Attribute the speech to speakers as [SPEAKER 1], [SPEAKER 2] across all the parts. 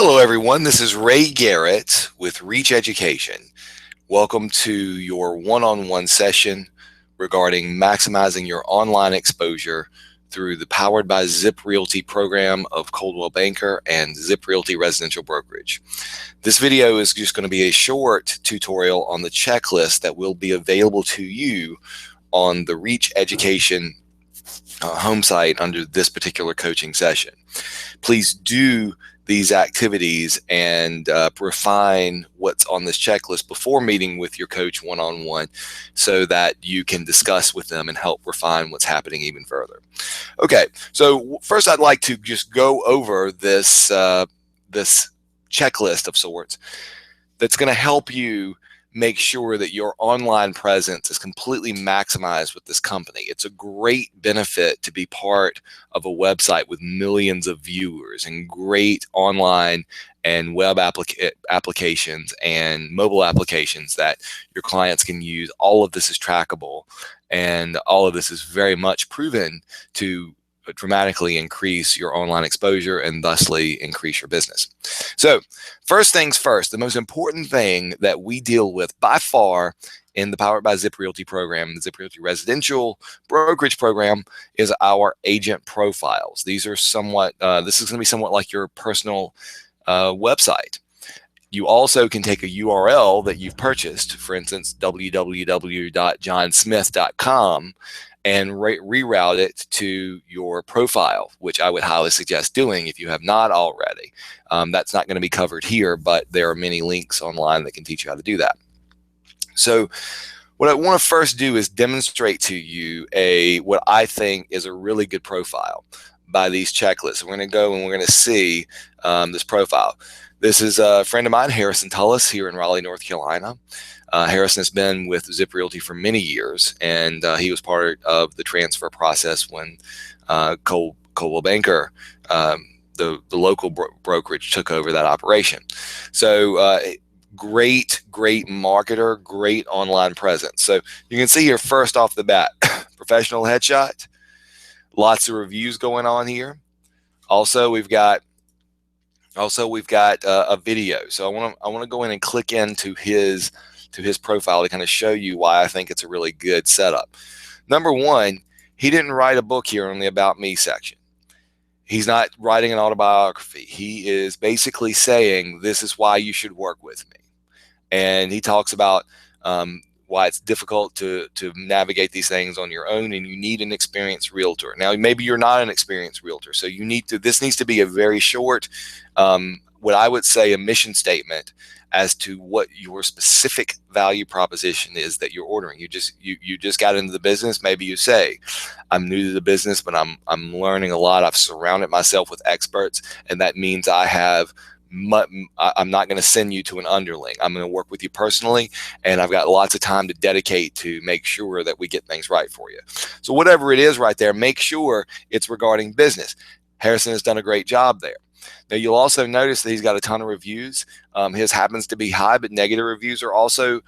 [SPEAKER 1] Hello, everyone. This is Ray Garrett with Reach Education. Welcome to your one-on-one session regarding maximizing your online exposure through the Powered by Zip Realty program of Coldwell Banker and Zip Realty Residential Brokerage. This video is just going to be a short tutorial on the checklist that will be available to you on the Reach Education home site under this particular coaching session. Please do these activities and refine what's on this checklist before meeting with your coach one-on-one so that you can discuss with them and help refine what's happening even further. Okay, so first I'd like to just go over this checklist of sorts that's going to help you make sure that your online presence is completely maximized with this company. It's a great benefit to be part of a website with millions of viewers and great online and web applications and mobile applications that your clients can use. All of this is trackable, and all of this is very much proven to dramatically increase your online exposure and thusly increase your business. So first things first, the most important thing that we deal with by far in the Powered by Zip Realty program, the Zip Realty Residential Brokerage program, is our agent profiles. These are somewhat, this is going to be somewhat like your personal website. You also can take a URL that you've purchased, for instance, www.johnsmith.com, and reroute it to your profile, which I would highly suggest doing if you have not already. That's not going to be covered here, but there are many links online that can teach you how to do that. So what I want to first do is demonstrate to you what I think is a really good profile by these checklists. We're going to go and we're going to see this profile. This is a friend of mine, Harrison Tullis, here in Raleigh, North Carolina. Harrison has been with Zip Realty for many years, and he was part of the transfer process when Coldwell Banker, the local brokerage, took over that operation. So great marketer, great online presence. So you can see here first off the bat, professional headshot, lots of reviews going on here. Also, we've got a video. So I want to go in and click into his profile to kind of show you why I think it's a really good setup. Number one, he didn't write a book here on the About Me section. He's not writing an autobiography. He is basically saying, this is why you should work with me. And he talks about why it's difficult to navigate these things on your own, and you need an experienced realtor. Now, maybe you're not an experienced realtor, so this needs to be a very short, what I would say, a mission statement as to what your specific value proposition is that you're ordering. You just got into the business. Maybe you say, I'm new to the business, but I'm learning a lot. I've surrounded myself with experts, and that means I'm not going to send you to an underling. I'm going to work with you personally, and I've got lots of time to dedicate to make sure that we get things right for you. So whatever it is right there, make sure it's regarding business. Harrison has done a great job there. Now, you'll also notice that he's got a ton of reviews. His happens to be high, but negative reviews are also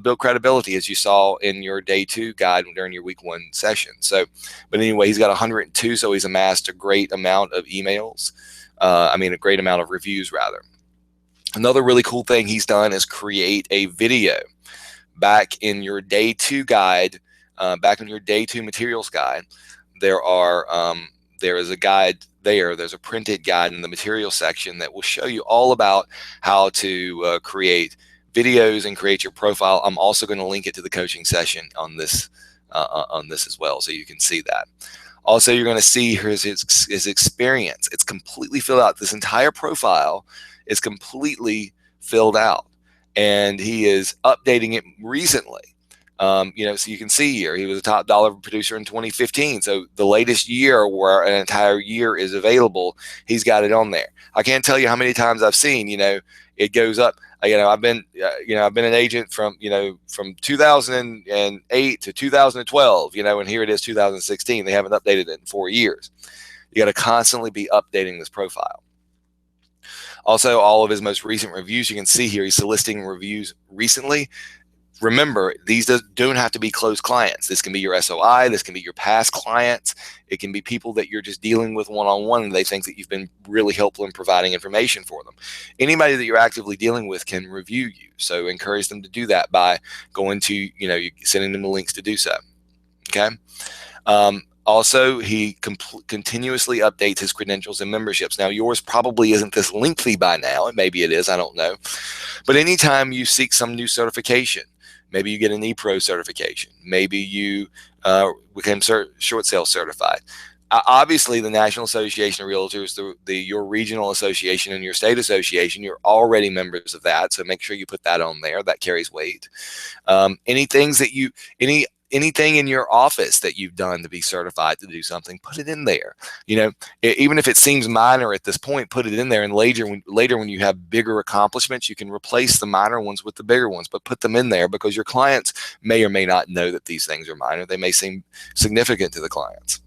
[SPEAKER 1] build credibility, as you saw in your day 2 guide during your week 1 session. So, but anyway, he's got 102, so he's amassed a great amount of emails. A great amount of reviews, rather. Another really cool thing he's done is create a video. Back in your day 2 guide, back in your day 2 materials guide, there is a guide there. There's a printed guide in the material section that will show you all about how to create videos and create your profile. I'm also going to link it to the coaching session on this as well, so you can see that. Also, you're going to see his experience. It's completely filled out. This entire profile is completely filled out, and he is updating it recently. So you can see here, he was a top dollar producer in 2015. So the latest year where an entire year is available, he's got it on there. I can't tell you how many times I've seen, it goes up. I've been an agent from 2008 to 2012, and here it is 2016. They haven't updated it in 4 years. You got to constantly be updating this profile. Also, all of his most recent reviews, you can see here, he's soliciting reviews recently. Remember, these don't have to be close clients. This can be your SOI. This can be your past clients. It can be people that you're just dealing with one-on-one, and they think that you've been really helpful in providing information for them. Anybody that you're actively dealing with can review you. So encourage them to do that by going to, sending them the links to do so. Okay. Also, he continuously updates his credentials and memberships. Now, yours probably isn't this lengthy by now. Maybe it is. I don't know. But anytime you seek some new certification, maybe you get an ePro certification. Maybe you become short sale certified. Obviously, the National Association of Realtors, your regional association and your state association, you're already members of that. So make sure you put that on there. That carries weight. Anything in your office that you've done to be certified to do something, put it in there. Even if it seems minor at this point, put it in there. And later when you have bigger accomplishments, you can replace the minor ones with the bigger ones, but put them in there because your clients may or may not know that these things are minor. They may seem significant to the clients.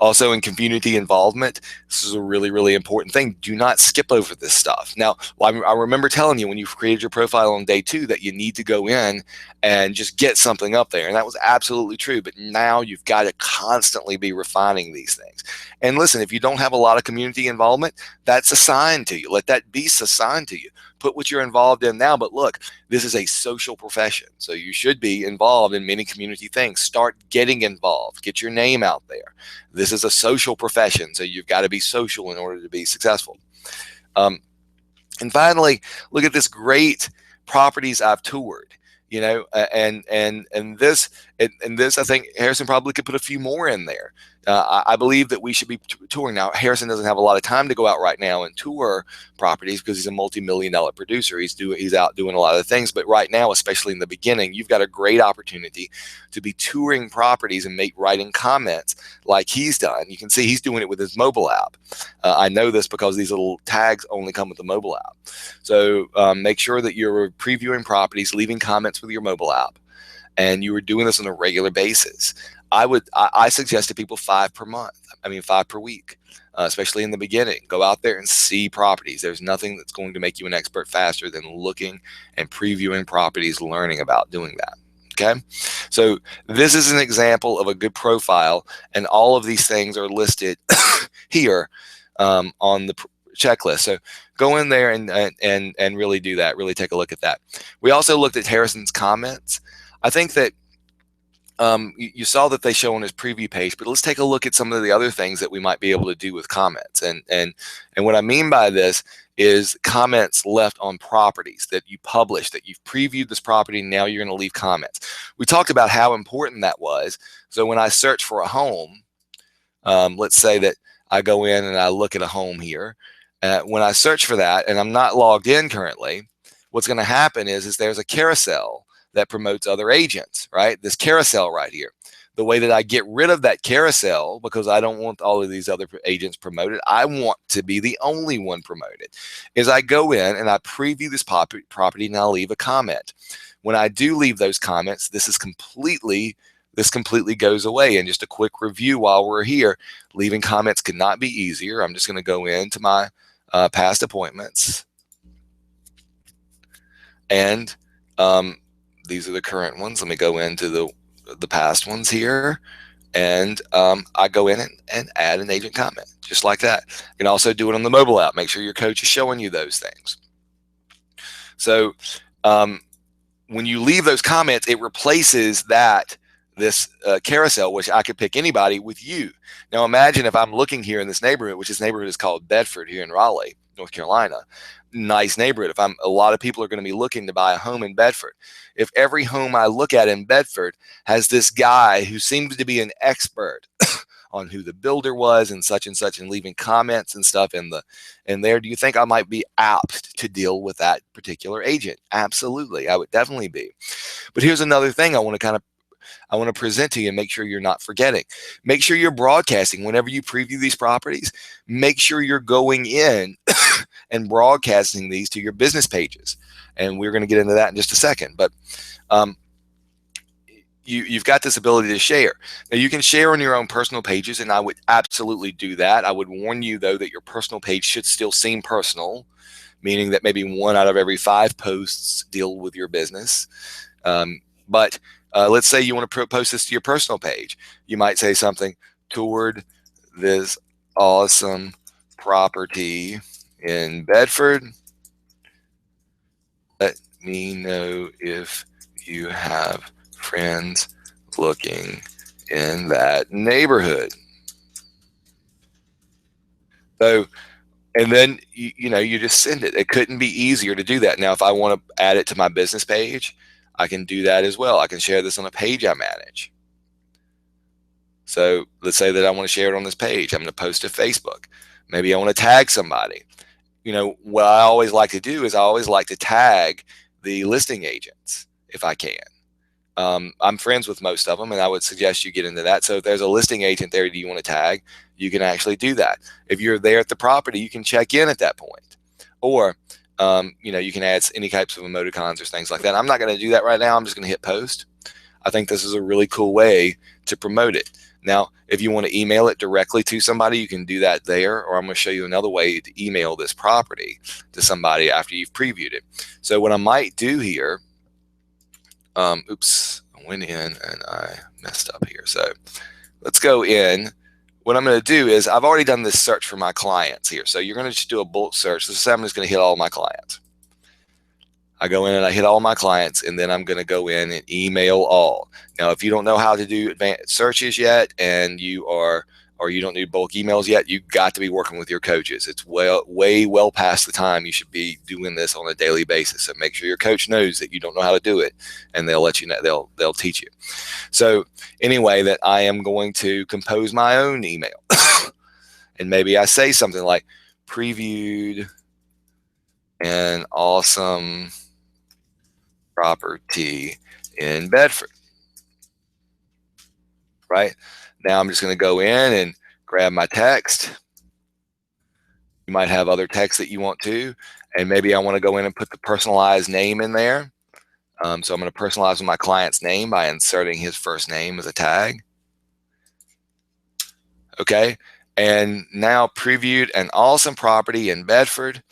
[SPEAKER 1] Also, in community involvement, this is a really, really important thing. Do not skip over this stuff. Now, I remember telling you when you created your profile on day 2 that you need to go in and just get something up there. And that was absolutely true. But now you've got to constantly be refining these things. And listen, if you don't have a lot of community involvement, that's assigned to you. Let that be assigned to you. Put what you're involved in now. But look, this is a social profession. So you should be involved in many community things. Start getting involved. Get your name out there. This is a social profession. So you've got to be social in order to be successful. And finally, look at this great properties I've toured. And this, I think Harrison probably could put a few more in there. I believe that we should be touring. Now, Harrison doesn't have a lot of time to go out right now and tour properties because he's a multi-million-dollar producer. He's out doing a lot of things. But right now, especially in the beginning, you've got a great opportunity to be touring properties and writing comments like he's done. You can see he's doing it with his mobile app. I know this because these little tags only come with the mobile app. So make sure that you're previewing properties, leaving comments with your mobile app, and you are doing this on a regular basis. I suggest to people 5 per week, especially in the beginning. Go out there and see properties. There's nothing that's going to make you an expert faster than looking and previewing properties, learning about doing that. Okay, so this is an example of a good profile, and all of these things are listed here on the checklist. So go in there and really do that. Really take a look at that. We also looked at Harrison's comments. I think that you saw that they show on his preview page, but let's take a look at some of the other things that we might be able to do with comments. And what I mean by this is comments left on properties that you publish, that you've previewed this property, now you're going to leave comments. We talked about how important that was. So when I search for a home, let's say that I go in and I look at a home here. When I search for that and I'm not logged in currently, what's going to happen is there's a carousel that promotes other agents, right? This carousel right here. The way that I get rid of that carousel, because I don't want all of these other agents promoted, I want to be the only one promoted, is I go in and I preview this property and I'll leave a comment. When I do leave those comments, this completely goes away. And just a quick review while we're here, leaving comments could not be easier. I'm just going to go into my past appointments, and these are the current ones. Let me go into the past ones here, and I go in and add an agent comment just like that. You can also do it on the mobile app. Make sure your coach is showing you those things. So when you leave those comments, it replaces this carousel, which I could pick anybody, with you. Now imagine if I'm looking here in this neighborhood, which this neighborhood is called Bedford here in Raleigh, North Carolina. Nice neighborhood. A lot of people are going to be looking to buy a home in Bedford. If every home I look at in Bedford has this guy who seems to be an expert on who the builder was and such, and leaving comments and stuff in there, do you think I might be apt to deal with that particular agent? Absolutely, I would definitely be. But here's another thing I want to present to you and make sure you're not forgetting. Make sure you're broadcasting whenever you preview these properties. Make sure you're going in and broadcasting these to your business pages. And we're going to get into that in just a second. But you've got this ability to share. Now you can share on your own personal pages, and I would absolutely do that. I would warn you though that your personal page should still seem personal, meaning that maybe 1 out of every 5 posts deal with your business. But let's say you want to post this to your personal page. You might say something, toured this awesome property in Bedford. Let me know if you have friends looking in that neighborhood. So, and then you just send it. It couldn't be easier to do that. Now, if I want to add it to my business page, I can do that as well. I can share this on a page I manage. So let's say that I want to share it on this page. I'm going to post to Facebook. Maybe I want to tag somebody. What I always like to do is I always like to tag the listing agents if I can. I'm friends with most of them, and I would suggest you get into that. So if there's a listing agent there that you want to tag, you can actually do that. If you're there at the property, you can check in at that point. Or, you can add any types of emoticons or things like that. I'm not going to do that right now. I'm just going to hit post. I think this is a really cool way to promote it. Now, if you want to email it directly to somebody, you can do that there, or I'm going to show you another way to email this property to somebody after you've previewed it. So what I might do here, oops, I went in and I messed up here. So let's go in. What I'm going to do is I've already done this search for my clients here. So you're going to just do a bulk search. This time I'm just going to hit all my clients. I go in and I hit all my clients, and then I'm going to go in and email all. Now, if you don't know how to do advanced searches yet, and you don't do bulk emails yet, you've got to be working with your coaches. It's way well past the time you should be doing this on a daily basis. So make sure your coach knows that you don't know how to do it, and they'll let you know. They'll teach you. So anyway, that I am going to compose my own email, and maybe I say something like previewed an awesome property in Bedford. Right now, I'm just going to go in and grab my text. You might have other text that you want to, and maybe I want to go in and put the personalized name in there. So I'm going to personalize my client's name by inserting his first name as a tag. Okay, and now previewed an awesome property in Bedford.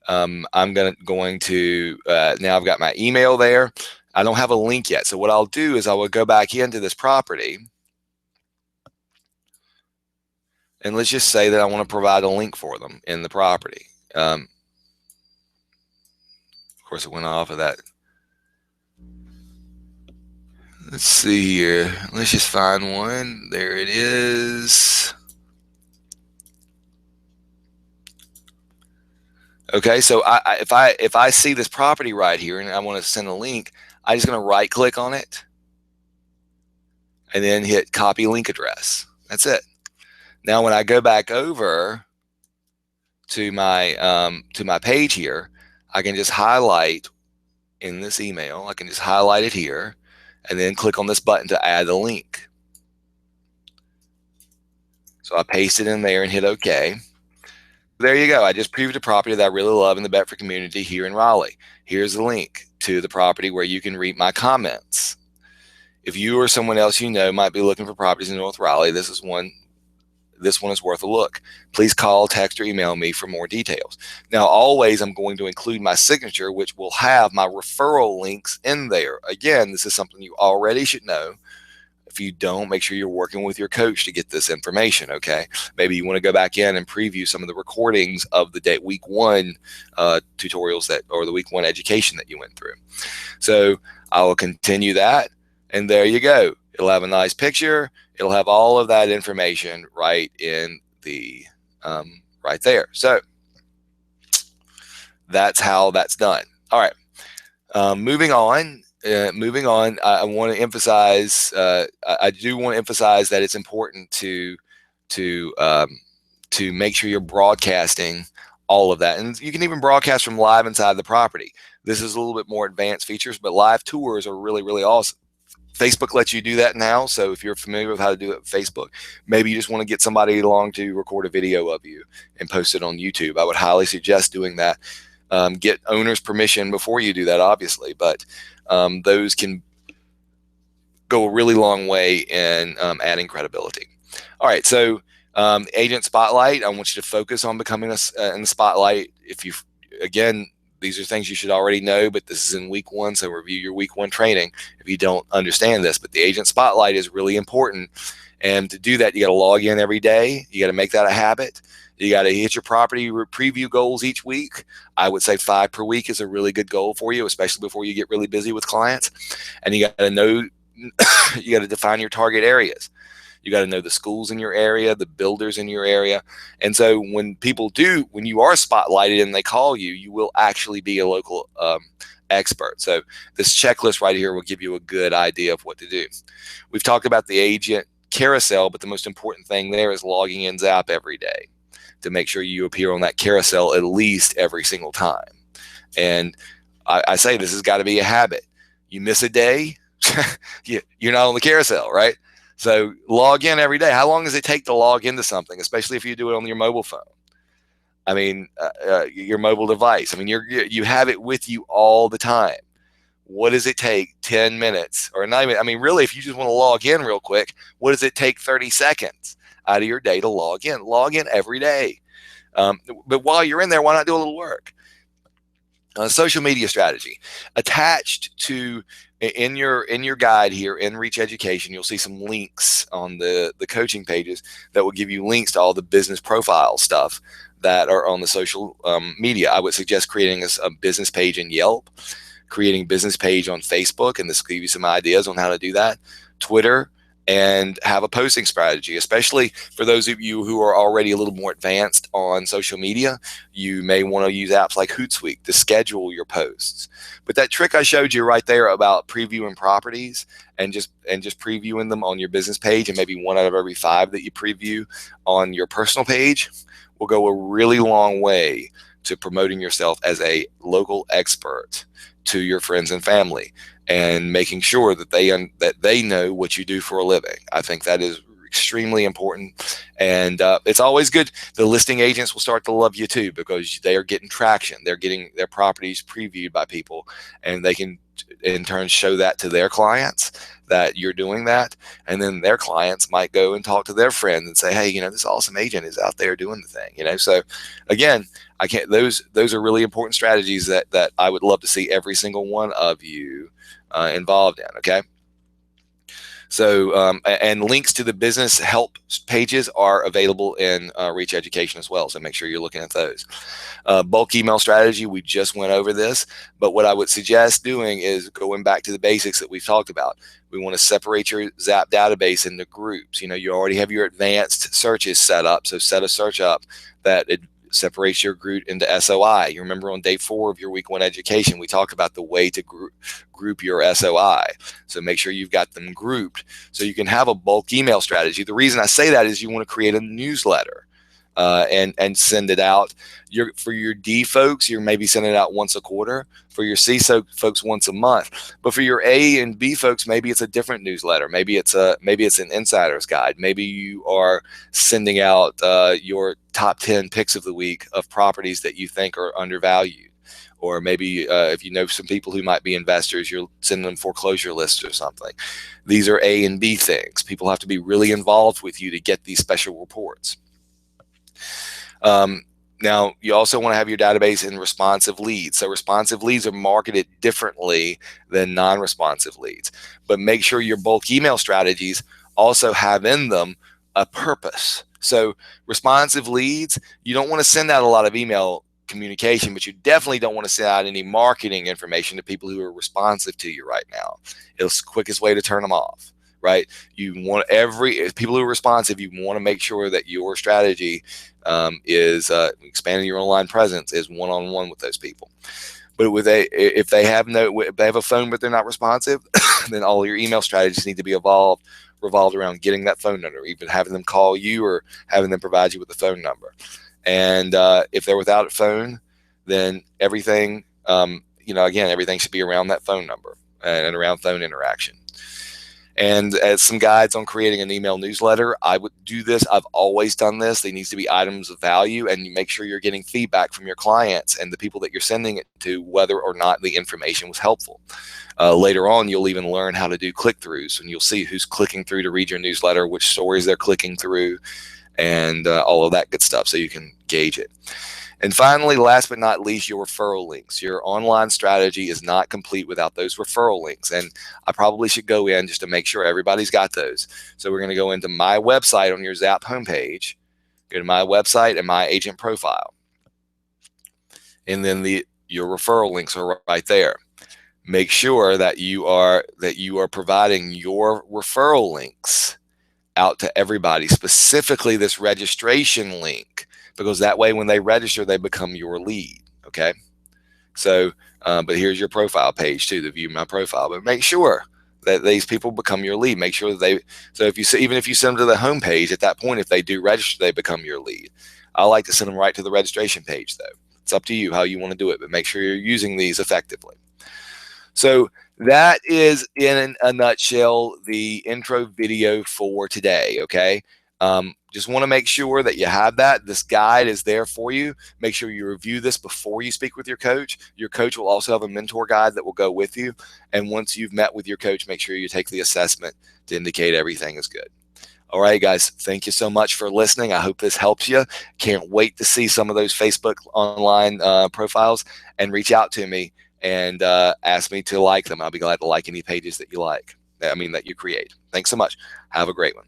[SPEAKER 1] I'm going to now I've got my email there. I don't have a link yet. So what I'll do is I will go back into this property, and let's just say that I want to provide a link for them in the property. Of course, it went off of that. Let's see here. Let's just find one. There it is. Okay, so if I see this property right here and I want to send a link, I'm just going to right click on it and then hit copy link address. That's it. Now, when I go back over to my page here, I can just highlight in this email. I can just highlight it here and then click on this button to add the link. So I paste it in there and hit OK. There you go. I just previewed a property that I really love in the Bedford community here in Raleigh. Here's the link to the property where you can read my comments. If you or someone else you know might be looking for properties in North Raleigh, this one is worth a look. Please call, text, or email me for more details. Now, always I'm going to include my signature, which will have my referral links in there. Again, this is something you already should know. If you don't, make sure you're working with your coach to get this information, okay? Maybe you want to go back in and preview some of the recordings of the week 1 tutorials or the week 1 education that you went through. So I will continue that, and there you go. It'll have a nice picture. It'll have all of that information right in the right there. So that's how that's done. All right, moving on. I want to emphasize. I do want to emphasize that it's important to make sure you're broadcasting all of that, and you can even broadcast from live inside the property. This is a little bit more advanced features, but live tours are really, really awesome. Facebook lets you do that now, so if you're familiar with how to do it with Facebook, maybe you just want to get somebody along to record a video of you and post it on YouTube. I would highly suggest doing that. Get owner's permission before you do that, obviously, but those can go a really long way in adding credibility. All right, so agent spotlight. I want you to focus on becoming in the spotlight. If you, again, these are things you should already know, but this is in week 1, so review your week 1 training if you don't understand this. But the agent spotlight is really important, and to do that, you got to log in every day. You got to make that a habit. You got to hit your property preview goals each week. I would say 5 per week is a really good goal for you, especially before you get really busy with clients. And you got to know, you got to define your target areas. You got to know the schools in your area, the builders in your area. And so when you are spotlighted and they call you, you will actually be a local expert. So this checklist right here will give you a good idea of what to do. We've talked about the agent carousel, but the most important thing there is logging in Zap every day to make sure you appear on that carousel at least every single time. And I say this has got to be a habit. You miss a day, you're not on the carousel, right? So log in every day. How long does it take to log into something, especially if you do it on your mobile phone? I mean, your mobile device. I mean, you have it with you all the time. What does it take? 10 minutes or not even, I mean, really, if you just want to log in real quick, what does it take? 30 seconds out of your day to log in. Log in every day. But while you're in there, why not do a little work? Social media strategy. Attached to in your guide here in Reach Education, you'll see some links on the coaching pages that will give you links to all the business profile stuff that are on the social media. I would suggest creating a business page in Yelp, creating a business page on Facebook, and this will give you some ideas on how to do that. Twitter, and have a posting strategy, especially for those of you who are already a little more advanced on social media. You may want to use apps like Hootsuite to schedule your posts. But that trick I showed you right there about previewing properties and just previewing them on your business page, and maybe 1 out of every 5 that you preview on your personal page, will go a really long way to promoting yourself as a local expert to your friends and family, and making sure that they know what you do for a living. I think that is extremely important, and it's always good. The listing agents will start to love you too, because they are getting traction. They're getting their properties previewed by people, and they can in turn show that to their clients that you're doing that, and then their clients might go and talk to their friends and say, hey, this awesome agent is out there doing the thing. So again, those are really important strategies that I would love to see every single one of you involved in. Okay. So, and links to the business help pages are available in Reach Education as well. So make sure you're looking at those. Bulk email strategy, we just went over this, but what I would suggest doing is going back to the basics that we've talked about. We want to separate your Zap database into groups. You already have your advanced searches set up. So set a search up that it separates your group into SOI. You remember on day 4 of your week 1 education, we talked about the way to group your SOI. So make sure you've got them grouped so you can have a bulk email strategy. The reason I say that is you want to create a newsletter and send it out. For your D folks, you're maybe sending it out once a quarter. For your C folks, once a month. But for your A and B folks, maybe it's a different newsletter. Maybe it's an insider's guide. Maybe you are sending out your top 10 picks of the week of properties that you think are undervalued. Or maybe if you know some people who might be investors, you're sending them foreclosure lists or something. These are A and B things. People have to be really involved with you to get these special reports. Now, you also want to have your database in responsive leads. So responsive leads are marketed differently than non-responsive leads. But make sure your bulk email strategies also have in them a purpose. So responsive leads, you don't want to send out a lot of email communication, but you definitely don't want to send out any marketing information to people who are responsive to you right now. It's the quickest way to turn them off. Right? You want people who are responsive, you want to make sure that your strategy is expanding your online presence is one-on-one with those people. But if they have a phone but they're not responsive, then all your email strategies need to be revolved around getting that phone number, even having them call you or having them provide you with a phone number. And if they're without a phone, then everything, again, everything should be around that phone number and around phone interaction. And as some guides on creating an email newsletter, I would do this. I've always done this. They need to be items of value, and you make sure you're getting feedback from your clients and the people that you're sending it to, whether or not the information was helpful. Later on, you'll even learn how to do click-throughs, and you'll see who's clicking through to read your newsletter, which stories they're clicking through, and all of that good stuff, so you can gauge it. And finally, last but not least, your referral links. Your online strategy is not complete without those referral links. And I probably should go in just to make sure everybody's got those. So we're going to go into my website on your Zap homepage, go to my website and my agent profile. And then your referral links are right there. Make sure that you are providing your referral links out to everybody, specifically this registration link, because that way when they register, they become your lead. Okay. So, but here's your profile page too, to view my profile, but make sure that these people become your lead. Make sure that so if you even if you send them to the home page, at that point, if they do register, they become your lead. I like to send them right to the registration page though. It's up to you how you want to do it, but make sure you're using these effectively. So that is, in a nutshell, the intro video for today. Okay. Just want to make sure that you have that. This guide is there for you. Make sure you review this before you speak with your coach. Your coach will also have a mentor guide that will go with you. And once you've met with your coach, make sure you take the assessment to indicate everything is good. All right, guys, thank you so much for listening. I hope this helps you. Can't wait to see some of those Facebook online profiles, and reach out to me and ask me to like them. I'll be glad to like any pages that you like. That you create. Thanks so much. Have a great one.